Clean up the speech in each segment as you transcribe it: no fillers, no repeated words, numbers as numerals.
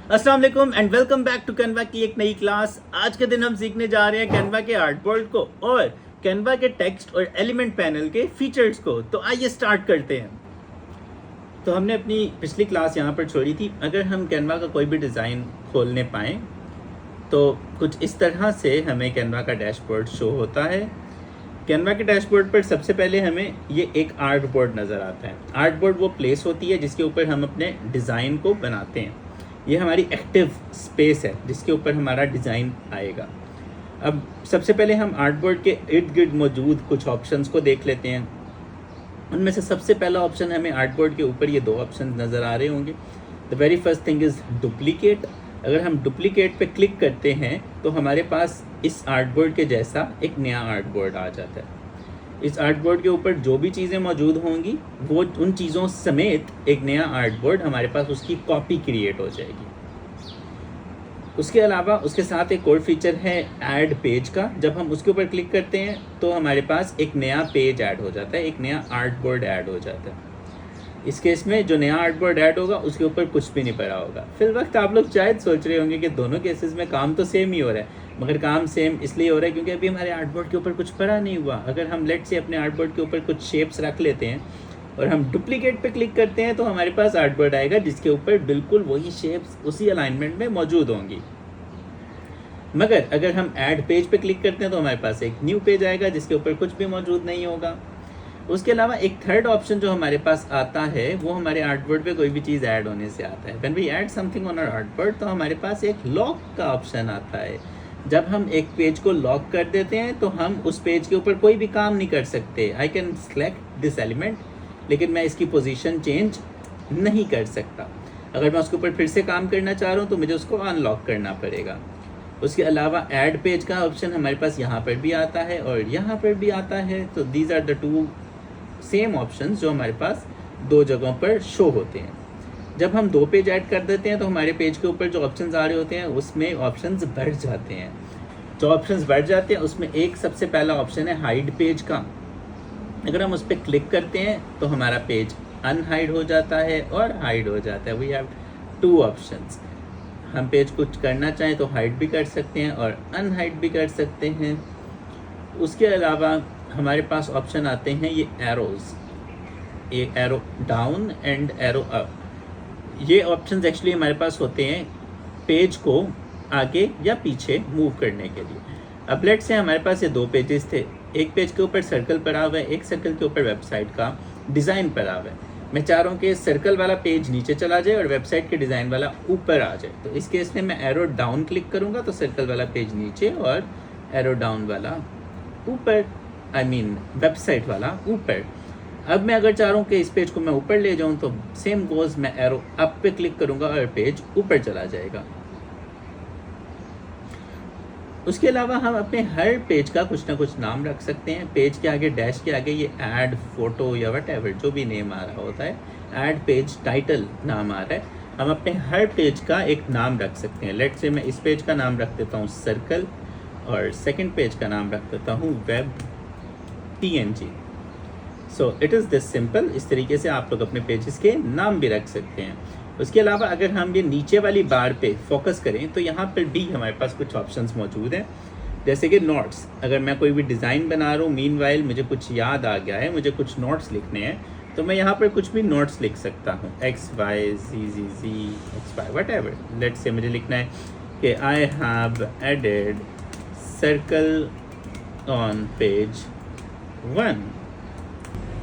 अस्सलाम वालेकुम and welcome back to Canva की एक नई क्लास। आज के दिन हम सीखने जा रहे हैं कैनवा के आर्टबोर्ड को और कैनवा के टेक्स्ट और एलिमेंट पैनल के फीचर्स को। तो आइए स्टार्ट करते हैं। तो हमने अपनी पिछली क्लास यहाँ पर छोड़ी थी। अगर हम कैनवा का कोई भी डिज़ाइन खोलने पाएँ तो कुछ इस तरह से हमें कैनवा का डैशबोर्ड शो होता है। कैनवा के डैशबोर्ड पर सबसे पहले हमें ये एक आर्ट बोर्ड नज़र आता है। आर्ट बोर्ड वो प्लेस होती है जिसके ऊपर हम अपने डिज़ाइन को बनाते हैं। ये हमारी एक्टिव स्पेस है जिसके ऊपर हमारा डिज़ाइन आएगा। अब सबसे पहले हम आर्ट बोर्ड के इर्द गिर्द मौजूद कुछ ऑप्शंस को देख लेते हैं। उनमें से सबसे पहला ऑप्शन हमें आर्ट बोर्ड के ऊपर ये दो ऑप्शन नज़र आ रहे होंगे। The very first thing is duplicate. अगर हम डुप्लीकेट पे क्लिक करते हैं तो हमारे पास इस आर्ट बोर्ड के जैसा एक नया आर्ट बोर्ड आ जाता है। इस आर्ट बोर्ड के ऊपर जो भी चीज़ें मौजूद होंगी वो उन चीज़ों समेत एक नया आर्ट बोर्ड हमारे पास उसकी कॉपी क्रिएट हो जाएगी। उसके अलावा उसके साथ एक और फीचर है ऐड पेज का। जब हम उसके ऊपर क्लिक करते हैं तो हमारे पास एक नया पेज ऐड हो जाता है, एक नया आर्ट बोर्ड ऐड हो जाता है। इस केस में जो नया आर्ट बोर्ड ऐड होगा उसके ऊपर कुछ भी नहीं पड़ा होगा। फिल वक्त आप लोग शायद सोच रहे होंगे कि दोनों केसेस में काम तो सेम ही हो रहा है, मगर काम सेम इसलिए हो रहा है क्योंकि अभी हमारे आर्ट बोर्ड के ऊपर कुछ पड़ा नहीं हुआ। अगर हम लेट से अपने आर्ट बोर्ड के ऊपर कुछ शेप्स रख लेते हैं और हम डुप्लीकेट पे क्लिक करते हैं तो हमारे पास आर्ट बोर्ड आएगा जिसके ऊपर बिल्कुल वही शेप्स उसी अलाइनमेंट में मौजूद होंगी। मगर अगर हम ऐड पेज पे क्लिक करते हैं तो हमारे पास एक न्यू पेज आएगा जिसके ऊपर कुछ भी मौजूद नहीं होगा। उसके अलावा एक थर्ड ऑप्शन जो हमारे पास आता है वो हमारे आर्टबोर्ड पे कोई भी चीज़ ऐड होने से आता है। When we add something on our artboard तो हमारे पास एक लॉक का ऑप्शन आता है। जब हम एक पेज को लॉक कर देते हैं तो हम उस पेज के ऊपर कोई भी काम नहीं कर सकते। I can select this element लेकिन मैं इसकी पोजीशन चेंज नहीं कर सकता। अगर मैं उसके ऊपर फिर से काम करना चाह रहा हूँ तो मुझे उसको अनलॉक करना पड़ेगा। उसके अलावा ऐड पेज का ऑप्शन हमारे पास यहाँ पर भी आता है और यहाँ पर भी आता है। तो these are the two same options जो हमारे पास दो जगहों पर शो होते हैं। जब हम दो पेज ऐड कर देते हैं तो हमारे पेज के ऊपर जो ऑप्शंस आ रहे होते हैं उसमें ऑप्शंस बढ़ जाते हैं। जो ऑप्शंस बढ़ जाते हैं उसमें एक सबसे पहला ऑप्शन है हाइड पेज का। अगर हम उस पर क्लिक करते हैं तो हमारा पेज अनहाइड हो जाता है और हाइड हो जाता है। We have two options. हम पेज कुछ करना चाहें तो हाइड भी कर सकते हैं और अनहाइड भी कर सकते हैं। उसके अलावा हमारे पास ऑप्शन आते हैं ये एरोज़, ये arrow down and arrow up. ये ऑप्शंस एक्चुअली हमारे पास होते हैं पेज को आगे या पीछे मूव करने के लिए। अब लेट से हमारे पास ये दो पेजेस थे। एक पेज के ऊपर सर्कल पड़ा हुआ है, एक सर्कल के ऊपर वेबसाइट का डिज़ाइन पड़ा हुआ है। मैं चाह रहा हूँ कि सर्कल वाला पेज नीचे चला जाए और वेबसाइट के डिज़ाइन वाला ऊपर आ जाए। तो इस केस में मैं एरो डाउन क्लिक करूँगा तो सर्कल वाला पेज नीचे और एरो डाउन वाला ऊपर, आई मीन वेबसाइट वाला ऊपर। अब मैं अगर चाह रहा हूँ कि इस पेज को मैं ऊपर ले जाऊँ तो सेम गोज़, मैं एरो अप पे क्लिक करूँगा और पेज ऊपर चला जाएगा। उसके अलावा हम अपने हर पेज का कुछ ना कुछ नाम रख सकते हैं। पेज के आगे डैश के आगे ये ऐड फोटो या वट जो भी नेम आ रहा होता है, ऐड पेज टाइटल नाम आ रहा है, हम अपने हर पेज का एक नाम रख सकते हैं। लेट से मैं इस पेज का नाम रख देता हूँ सर्कल और सेकंड पेज का नाम रख देता हूँ web TNG। So it is this simple. इस तरीके से आप लोग अपने पेजेस के नाम भी रख सकते हैं। उसके अलावा अगर हम ये नीचे वाली बार पे फोकस करें तो यहाँ पर भी हमारे पास कुछ ऑप्शंस मौजूद हैं, जैसे कि नोट्स। अगर मैं कोई भी डिज़ाइन बना रहा हूँ, मीनवाइल मुझे कुछ याद आ गया है, मुझे कुछ नोट्स लिखने हैं, तो मैं यहाँ पर कुछ भी नोट्स लिख सकता हूँ। XYZZZ XY whatever. Let's say मुझे लिखना है कि I have added circle on page 1।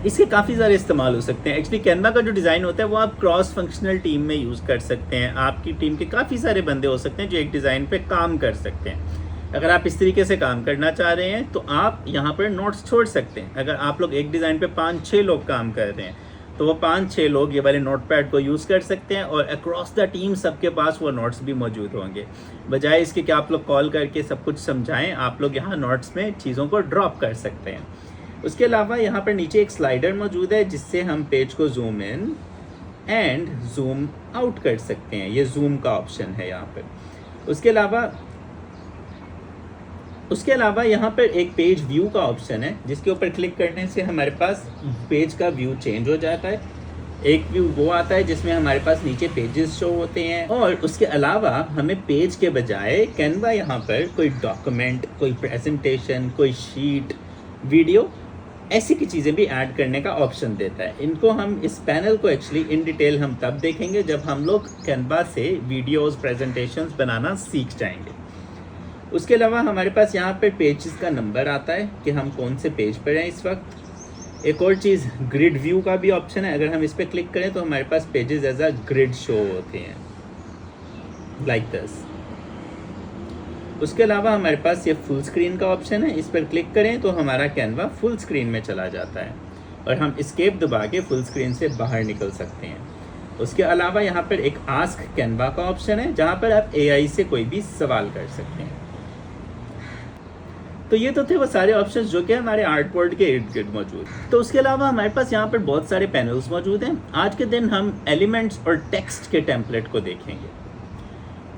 इसके काफ़ी सारे इस्तेमाल हो सकते हैं। एक्चुअली कैनवा का जो डिज़ाइन होता है वो आप क्रॉस फंक्शनल टीम में यूज़ कर सकते हैं। आपकी टीम के काफ़ी सारे बंदे हो सकते हैं जो एक डिज़ाइन पे काम कर सकते हैं। अगर आप इस तरीके से काम करना चाह रहे हैं तो आप यहाँ पर नोट्स छोड़ सकते हैं। अगर आप लोग एक डिज़ाइन पे 5-6 लोग काम कर रहे हैं तो वो 5-6 लोग ये वाले नोटपैड को यूज़ कर सकते हैं और अक्रॉस द टीम सबके पास वो नोट्स भी मौजूद होंगे। बजाय इसके कि आप लोग कॉल करके सब कुछ समझाएं, आप लोग यहाँ नोट्स में चीज़ों को ड्रॉप कर सकते हैं। उसके अलावा यहाँ पर नीचे एक स्लाइडर मौजूद है जिससे हम पेज को zoom in and zoom out कर सकते हैं। ये जूम का ऑप्शन है यहाँ पर। उसके अलावा यहाँ पर एक पेज व्यू का ऑप्शन है जिसके ऊपर क्लिक करने से हमारे पास पेज का व्यू चेंज हो जाता है। एक व्यू वो आता है जिसमें हमारे पास नीचे पेजेस शो होते हैं, और उसके अलावा हमें पेज के बजाय कैनवा यहाँ पर कोई डॉक्यूमेंट, कोई प्रेजेंटेशन, कोई शीट, वीडियो, ऐसी की चीज़ें भी ऐड करने का ऑप्शन देता है। इनको हम, इस पैनल को एक्चुअली इन डिटेल हम तब देखेंगे जब हम लोग कैनवा से वीडियोस, प्रेजेंटेशंस बनाना सीख जाएंगे। उसके अलावा हमारे पास यहाँ पर पेजेस का नंबर आता है कि हम कौन से पेज पर हैं इस वक्त। एक और चीज़, ग्रिड व्यू का भी ऑप्शन है। अगर हम इस पर क्लिक करें तो हमारे पास pages as a grid show होते हैं, लाइक दिस। उसके अलावा हमारे पास ये फुल स्क्रीन का ऑप्शन है। इस पर क्लिक करें तो हमारा कैनवा फुल स्क्रीन में चला जाता है और हम एस्केप दबा के फुल स्क्रीन से बाहर निकल सकते हैं। उसके अलावा यहाँ पर एक आस्क कैनवा का ऑप्शन है जहाँ पर आप AI से कोई भी सवाल कर सकते हैं। तो ये तो थे वो सारे ऑप्शंस जो कि हमारे आर्ट बोर्ड के इर्द गिर्द मौजूद। तो उसके अलावा हमारे पास यहाँ पर बहुत सारे पैनल्स मौजूद हैं। आज के दिन हम एलिमेंट्स और टेक्स्ट के टेम्पलेट को देखेंगे।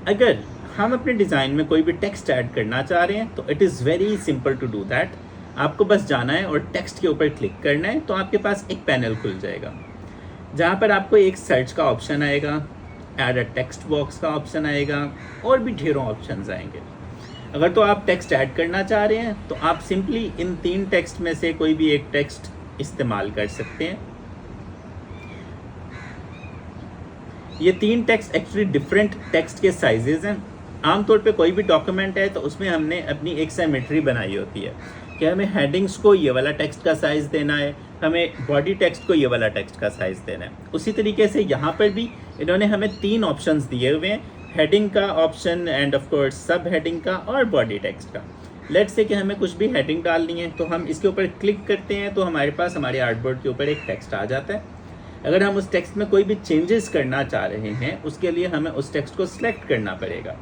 अगर हम अपने डिज़ाइन में कोई भी टेक्स्ट ऐड करना चाह रहे हैं तो it is very simple to do that. आपको बस जाना है और टेक्स्ट के ऊपर क्लिक करना है, तो आपके पास एक पैनल खुल जाएगा जहाँ पर आपको एक सर्च का ऑप्शन आएगा, ऐड अ टेक्स्ट बॉक्स का ऑप्शन आएगा, और भी ढेरों ऑप्शंस आएंगे। अगर तो आप टेक्स्ट ऐड करना चाह रहे हैं तो आप सिंपली इन 3 टेक्स्ट में से कोई भी एक टेक्स्ट इस्तेमाल कर सकते हैं। ये 3 टेक्स्ट एक्चुअली डिफरेंट टेक्स्ट के साइजेस हैं। आमतौर पे कोई भी डॉक्यूमेंट है तो उसमें हमने अपनी एक सिमेट्री बनाई होती है कि हमें हेडिंग्स को ये वाला टेक्स्ट का साइज़ देना है, हमें बॉडी टेक्स्ट को ये वाला टेक्स्ट का साइज़ देना है। उसी तरीके से यहाँ पर भी इन्होंने हमें 3 ऑप्शंस दिए हुए हैं, हेडिंग का ऑप्शन एंड ऑफ कोर्स सब हेडिंग का और बॉडी टेक्स्ट का। लेट्स से कि हमें कुछ भी हेडिंग डालनी है तो हम इसके ऊपर क्लिक करते हैं तो हमारे पास हमारे आर्टबोर्ड के ऊपर एक टेक्स्ट आ जाता है। अगर हम उस टेक्स्ट में कोई भी चेंजेस करना चाह रहे हैं उसके लिए हमें उस टेक्स्ट को सिलेक्ट करना पड़ेगा।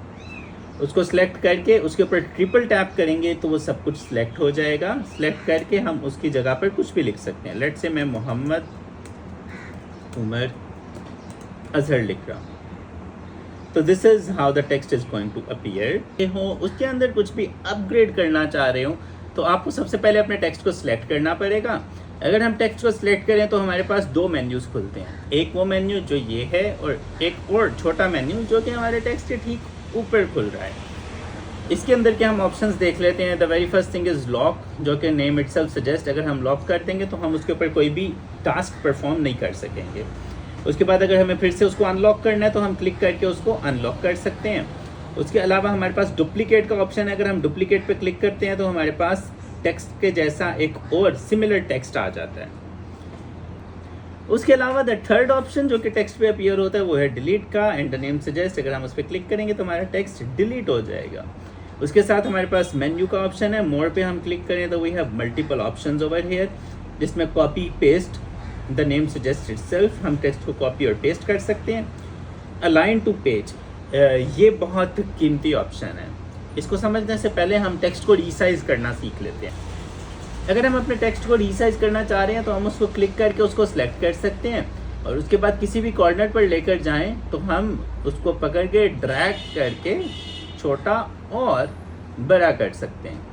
उसको सिलेक्ट करके उसके ऊपर ट्रिपल टैप करेंगे तो वो सब कुछ सिलेक्ट हो जाएगा। सिलेक्ट करके हम उसकी जगह पर कुछ भी लिख सकते हैं। लेट्स से मैं मोहम्मद उमर अजहर लिख रहा हूँ, तो this is how the text is going to appear. हो उसके अंदर कुछ भी अपग्रेड करना चाह रहे हो तो आपको सबसे पहले अपने टेक्स्ट को सिलेक्ट करना पड़ेगा। अगर हम टेक्स्ट को सिलेक्ट करें तो हमारे पास 2 मेन्यूज खुलते हैं, एक वो मेन्यू जो ये है और एक और छोटा मेन्यू जो कि हमारे टेक्स्ट के ठीक ऊपर खुल रहा है। इसके अंदर के हम ऑप्शंस देख लेते हैं। The very first thing is lock, जो कि नेम इटसेल्फ सजेस्ट। अगर हम लॉक कर देंगे तो हम उसके ऊपर कोई भी टास्क परफॉर्म नहीं कर सकेंगे। उसके बाद अगर हमें फिर से उसको अनलॉक करना है तो हम क्लिक करके उसको अनलॉक कर सकते हैं। उसके अलावा हमारे पास डुप्लीकेट का ऑप्शन है। अगर हम डुप्लीकेट पे क्लिक करते हैं तो हमारे पास टेक्स्ट के जैसा एक और सिमिलर टेक्स्ट आ जाता है। उसके अलावा द थर्ड ऑप्शन जो कि टेक्स्ट पे अपीयर होता है वो है डिलीट का, एंड द नेम सजेस्ट। अगर हम उस पर क्लिक करेंगे तो हमारा टेक्स्ट डिलीट हो जाएगा। उसके साथ हमारे पास मेन्यू का ऑप्शन है। मोर पे हम क्लिक करें तो we have multiple options over here, जिसमें copy paste, the name suggest itself, हम टेक्स्ट को कॉपी और पेस्ट कर सकते हैं। अलाइन टू पेज, ये बहुत कीमती ऑप्शन है। इसको समझने से पहले हम टेक्स्ट को रीसाइज करना सीख लेते हैं। अगर हम अपने टेक्स्ट को रीसाइज करना चाह रहे हैं तो हम उसको क्लिक करके उसको सिलेक्ट कर सकते हैं और उसके बाद किसी भी कॉर्नर पर लेकर जाएं तो हम उसको पकड़ के ड्रैग करके छोटा और बड़ा कर सकते हैं।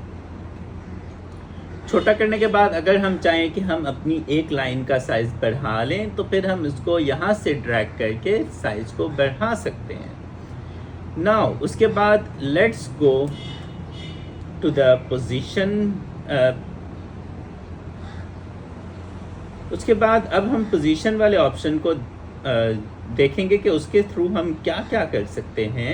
छोटा करने के बाद अगर हम चाहें कि हम अपनी एक लाइन का साइज बढ़ा लें तो फिर हम इसको यहाँ से ड्रैग करके साइज को बढ़ा सकते हैं। नाउ उसके बाद let's go to the position. उसके बाद अब हम पोजीशन वाले ऑप्शन को देखेंगे कि उसके थ्रू हम क्या क्या कर सकते हैं।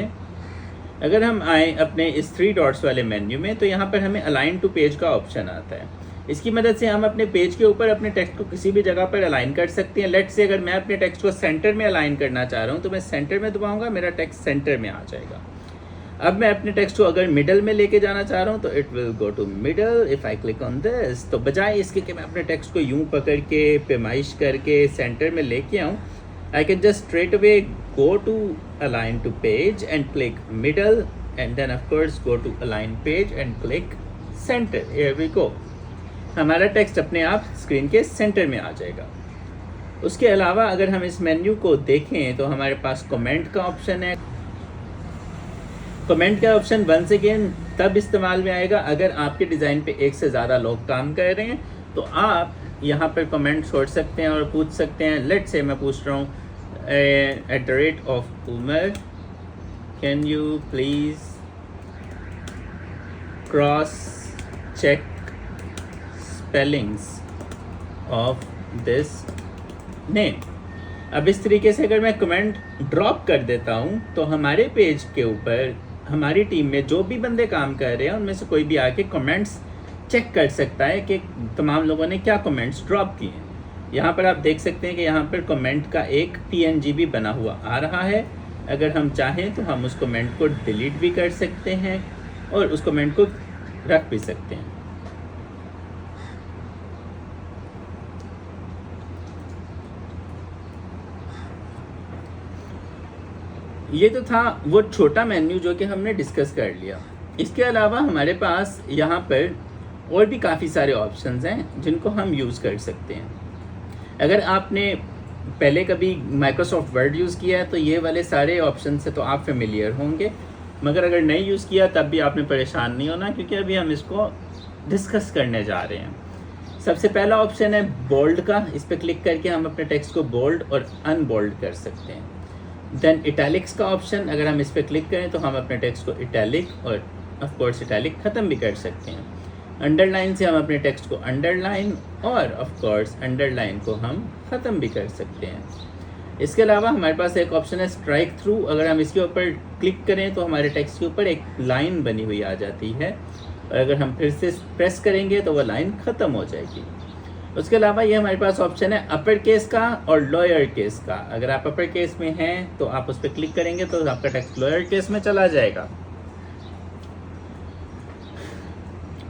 अगर हम आए अपने इस 3 डॉट्स वाले मेन्यू में तो यहाँ पर हमें अलाइन टू पेज का ऑप्शन आता है। इसकी मदद से हम अपने पेज के ऊपर अपने टेक्स्ट को किसी भी जगह पर अलाइन कर सकते हैं। लेट्स से अगर मैं अपने टेक्स्ट को सेंटर में अलाइन करना चाह रहा हूँ तो मैं सेंटर में दबाऊंगा, मेरा टेक्स्ट सेंटर में आ जाएगा। अब मैं अपने टेक्स्ट को अगर मिडल में लेके जाना चाह रहा हूँ तो it will go to middle if I click on this. तो बजाय इसके कि मैं अपने टेक्स्ट को यूं पकड़ के पैमाइश करके सेंटर में लेके आऊँ, I can just straight away go to align to page and click middle, and then of course go to align page and click center. Here we go. हमारा टेक्स्ट अपने आप स्क्रीन के सेंटर में आ जाएगा। उसके अलावा अगर हम इस मेन्यू को देखें तो हमारे पास कमेंट का ऑप्शन है। कमेंट का ऑप्शन वंस अगेन तब इस्तेमाल में आएगा अगर आपके डिज़ाइन पे एक से ज़्यादा लोग काम कर रहे हैं तो आप यहाँ पर कमेंट छोड़ सकते हैं और पूछ सकते हैं। लेट्स से मैं पूछ रहा हूँ @Umar, can you please cross check spellings of this name. अब इस तरीके से अगर मैं कमेंट ड्रॉप कर देता हूँ तो हमारे पेज के ऊपर हमारी टीम में जो भी बंदे काम कर रहे हैं उनमें से कोई भी आके कमेंट्स चेक कर सकता है कि तमाम लोगों ने क्या कमेंट्स ड्रॉप किए हैं। यहाँ पर आप देख सकते हैं कि यहाँ पर कमेंट का एक PNG भी बना हुआ आ रहा है। अगर हम चाहें तो हम उस कमेंट को डिलीट भी कर सकते हैं और उस कमेंट को रख भी सकते हैं। ये तो था वो छोटा मेन्यू जो कि हमने डिस्कस कर लिया। इसके अलावा हमारे पास यहाँ पर और भी काफ़ी सारे ऑप्शंस हैं जिनको हम यूज़ कर सकते हैं। अगर आपने पहले कभी माइक्रोसॉफ्ट वर्ड यूज़ किया है तो ये वाले सारे ऑप्शन से तो आप फेमिलियर होंगे, मगर अगर नहीं यूज़ किया तब भी आपने परेशान नहीं होना, क्योंकि अभी हम इसको डिस्कस करने जा रहे हैं। सबसे पहला ऑप्शन है बोल्ड का। इस पर क्लिक करके हम अपने टेक्स्ट को बोल्ड और अनबोल्ड कर सकते हैं। देन इटैलिक्स का ऑप्शन, अगर हम इस पर क्लिक करें तो हम अपने टेक्स्ट को इटैलिक और ऑफ कोर्स इटैलिक ख़त्म भी कर सकते हैं। अंडरलाइन से हम अपने टेक्स्ट को अंडरलाइन और ऑफ कोर्स अंडरलाइन को हम ख़त्म भी कर सकते हैं। इसके अलावा हमारे पास एक ऑप्शन है स्ट्राइक थ्रू। अगर हम इसके ऊपर क्लिक करें तो हमारे टेक्स्ट के ऊपर एक लाइन बनी हुई आ जाती है और अगर हम फिर से प्रेस करेंगे तो वह लाइन ख़त्म हो जाएगी। उसके अलावा ये हमारे पास ऑप्शन है अपर केस का और लोअर केस का। अगर आप अपर केस में हैं तो आप उस पर क्लिक करेंगे तो आपका टेक्स्ट लोअर केस में चला जाएगा,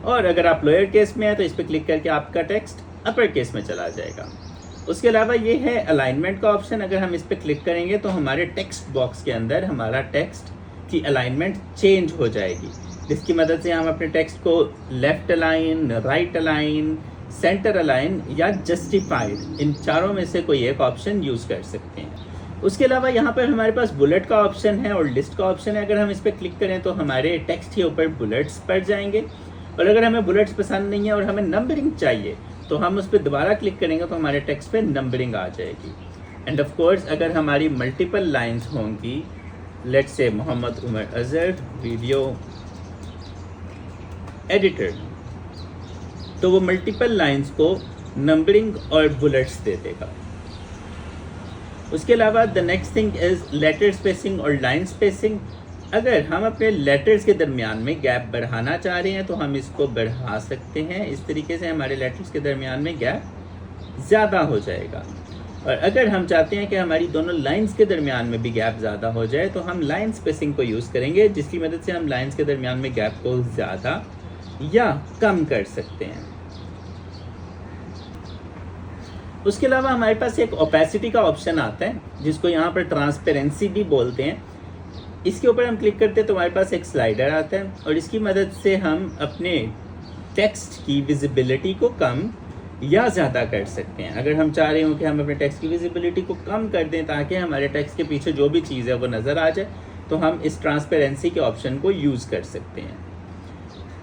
और अगर आप लोअर केस में हैं तो इस पर क्लिक करके आपका टेक्स्ट अपर केस में चला जाएगा। उसके अलावा ये है अलाइनमेंट का ऑप्शन। अगर हम इस पर क्लिक करेंगे तो हमारे टेक्स्ट बॉक्स के अंदर हमारा टेक्स्ट की अलाइनमेंट चेंज हो जाएगी, जिसकी मदद से हम अपने टेक्स्ट को left align, right align, centre align या जस्टिफाइड, इन चारों में से कोई एक ऑप्शन यूज़ कर सकते हैं। उसके अलावा यहाँ पर हमारे पास बुलेट का ऑप्शन है और लिस्ट का ऑप्शन है। अगर हम इस पर क्लिक करें तो हमारे टेक्स्ट के ऊपर बुलेट्स पड़ जाएंगे, और अगर हमें बुलेट्स पसंद नहीं है और हमें नंबरिंग चाहिए तो हम उस पर दोबारा क्लिक करेंगे तो हमारे टेक्स्ट पे नंबरिंग आ जाएगी। एंड ऑफ कोर्स अगर हमारी मल्टीपल लाइंस होंगी, let's say Mohammad Umar Azhar video editor, तो वो मल्टीपल लाइंस को नंबरिंग और बुलेट्स दे देगा। उसके अलावा the next thing is letter spacing और लाइन स्पेसिंग। अगर हम अपने लेटर्स के दरमियान में गैप बढ़ाना चाह रहे हैं तो हम इसको बढ़ा सकते हैं। इस तरीके से हमारे लेटर्स के दरमियान में गैप ज़्यादा हो जाएगा। और अगर हम चाहते हैं कि हमारी दोनों लाइंस के दरमियान में भी गैप ज़्यादा हो जाए तो हम लाइन स्पेसिंग को यूज़ करेंगे, जिसकी मदद से हम लाइंस के दरमियान में गैप को ज़्यादा या कम कर सकते हैं। उसके अलावा हमारे पास एक ओपेसिटी का ऑप्शन आता है, जिसको यहाँ पर ट्रांसपेरेंसी भी बोलते हैं। इसके ऊपर हम क्लिक करते हैं तो हमारे पास एक स्लाइडर आता है और इसकी मदद से हम अपने टेक्स्ट की विजिबिलिटी को कम या ज़्यादा कर सकते हैं। अगर हम चाह रहे हो कि हम अपने टेक्स्ट की विजिबिलिटी को कम कर दें ताकि हमारे टेक्स्ट के पीछे जो भी चीज़ है वो नज़र आ जाए, तो हम इस ट्रांसपेरेंसी के ऑप्शन को यूज़ कर सकते हैं।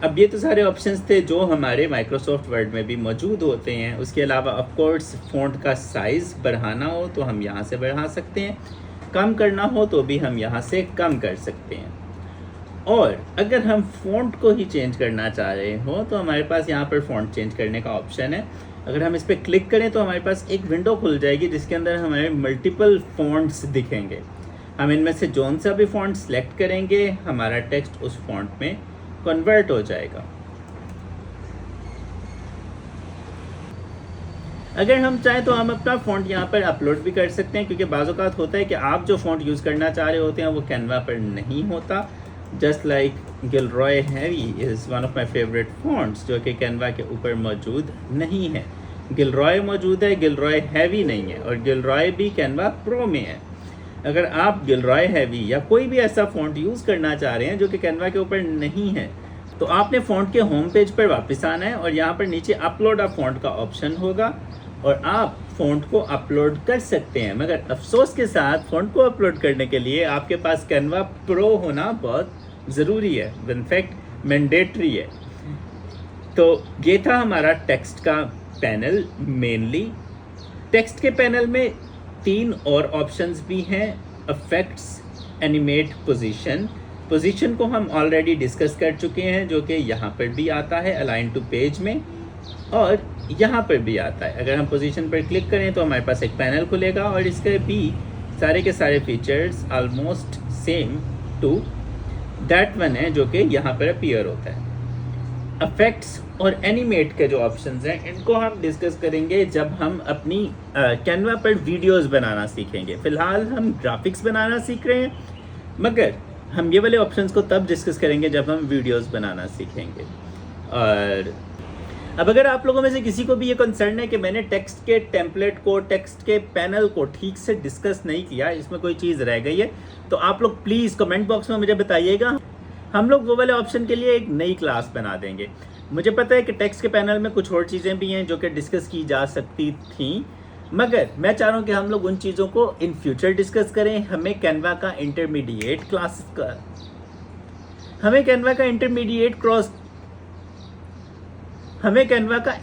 अब ये तो सारे ऑप्शंस थे जो हमारे माइक्रोसॉफ्ट वर्ड में भी मौजूद होते हैं। उसके अलावा ऑफ कोर्स फ़ॉन्ट का साइज़ बढ़ाना हो तो हम यहाँ से बढ़ा सकते हैं, कम करना हो तो भी हम यहाँ से कम कर सकते हैं। और अगर हम फ़ॉन्ट को ही चेंज करना चाह रहे हो तो हमारे पास यहाँ पर फ़ॉन्ट चेंज करने का ऑप्शन है। अगर हम इस पर क्लिक करें तो हमारे पास एक विंडो खुल जाएगी जिसके अंदर हमें मल्टीपल फ़ॉन्ट्स दिखेंगे। हम इनमें से जोन सा भी फ़ॉन्ट सेलेक्ट करेंगे, हमारा टेक्स्ट उस फ़ॉन्ट में कन्वर्ट हो जाएगा। अगर हम चाहें तो हम अपना फ़ॉन्ट यहाँ पर अपलोड भी कर सकते हैं, क्योंकि बाज़ औक़ात होता है कि आप जो फ़ॉन्ट यूज़ करना चाह रहे होते हैं वो कैनवा पर नहीं होता। Just like Gilroy heavy is one of my favourite fonts, जो कि कैनवा के ऊपर मौजूद नहीं है। गिलरॉय मौजूद है, गिलरॉय हैवी नहीं है, और गिलरॉय भी कैनवा प्रो में है। अगर आप गिलरॉय हैवी या कोई भी ऐसा फ़ॉन्ट यूज़ करना चाह रहे हैं जो कि कैनवा के ऊपर नहीं है, तो आपने फ़ॉन्ट के होम पेज पर वापस आना है और यहाँ पर नीचे अपलोड अ फ़ॉन्ट का ऑप्शन होगा और आप फ़ॉन्ट को अपलोड कर सकते हैं। मगर अफसोस के साथ फ़ॉन्ट को अपलोड करने के लिए आपके पास कैनवा प्रो होना बहुत ज़रूरी है, इनफैक्ट मैंडेटरी है। तो ये था हमारा टेक्स्ट का पैनल मेनली। टेक्स्ट के पैनल में 3 और ऑप्शंस भी हैं, इफेक्ट्स, एनिमेट, पोजीशन को हम ऑलरेडी डिस्कस कर चुके हैं, जो कि यहाँ पर भी आता है अलाइन टू पेज में, और यहाँ पर भी आता है। अगर हम पोजीशन पर क्लिक करें तो हमारे पास एक पैनल खुलेगा और इसके भी सारे के सारे features almost same to that one है जो कि यहाँ पर अपीयर होता है। इफेक्ट्स और एनिमेट के जो ऑप्शंस हैं इनको हम डिस्कस करेंगे जब हम अपनी कैनवा पर वीडियोस बनाना सीखेंगे। फिलहाल हम ग्राफिक्स बनाना सीख रहे हैं, मगर हम ये वाले ऑप्शंस को तब डिस्कस करेंगे जब हम वीडियोस बनाना सीखेंगे। और अब अगर आप लोगों में से किसी को भी ये कंसर्न है कि मैंने टेक्स्ट के टेम्पलेट को, टेक्स्ट के पैनल को ठीक से डिस्कस नहीं किया, इसमें कोई चीज़ रह गई है, तो आप लोग प्लीज़ कमेंट बॉक्स में मुझे बताइएगा। हम लोग वो वाले ऑप्शन के लिए एक नई क्लास बना देंगे। मुझे पता है कि टेक्स्ट के पैनल में कुछ और चीज़ें भी हैं जो कि डिस्कस की जा सकती थी, मगर मैं चाह रहा हूँ कि हम लोग उन चीज़ों को इन फ्यूचर डिस्कस करें। हमें कैनवा का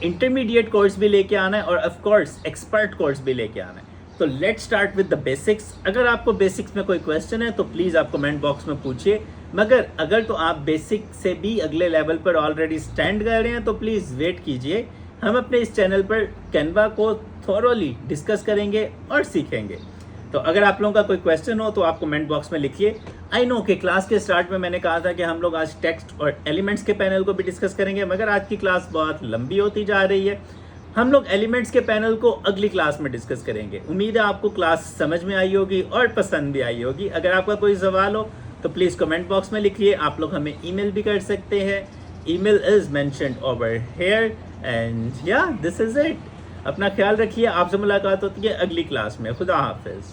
इंटरमीडिएट कोर्स भी लेके आना है और ऑफ कोर्स एक्सपर्ट कोर्स भी लेके आना है। तो let's start with the basics. अगर आपको बेसिक्स में कोई क्वेश्चन है तो प्लीज़ आप कमेंट बॉक्स में पूछिए, मगर अगर तो आप बेसिक से भी अगले लेवल पर ऑलरेडी स्टैंड कर रहे हैं तो प्लीज़ वेट कीजिए। हम अपने इस चैनल पर कैनवा को थॉरोली डिस्कस करेंगे और सीखेंगे। तो अगर आप लोगों का कोई क्वेश्चन हो तो आप कमेंट बॉक्स में लिखिए। आई नो कि क्लास के स्टार्ट में मैंने कहा था कि हम लोग आज टेक्स्ट और एलिमेंट्स के पैनल को भी डिस्कस करेंगे, मगर आज की क्लास बहुत लंबी होती जा रही है। हम लोग एलिमेंट्स के पैनल को अगली क्लास में डिस्कस करेंगे। उम्मीद है आपको क्लास समझ में आई होगी और पसंद भी आई होगी। अगर आपका कोई सवाल हो तो प्लीज़ कमेंट बॉक्स में लिखिए। आप लोग हमें ईमेल भी कर सकते हैं। Email is mentioned over here and या दिस इज़ इट। अपना ख्याल रखिए। आपसे मुलाकात होती है अगली क्लास में। खुदा हाफिज़।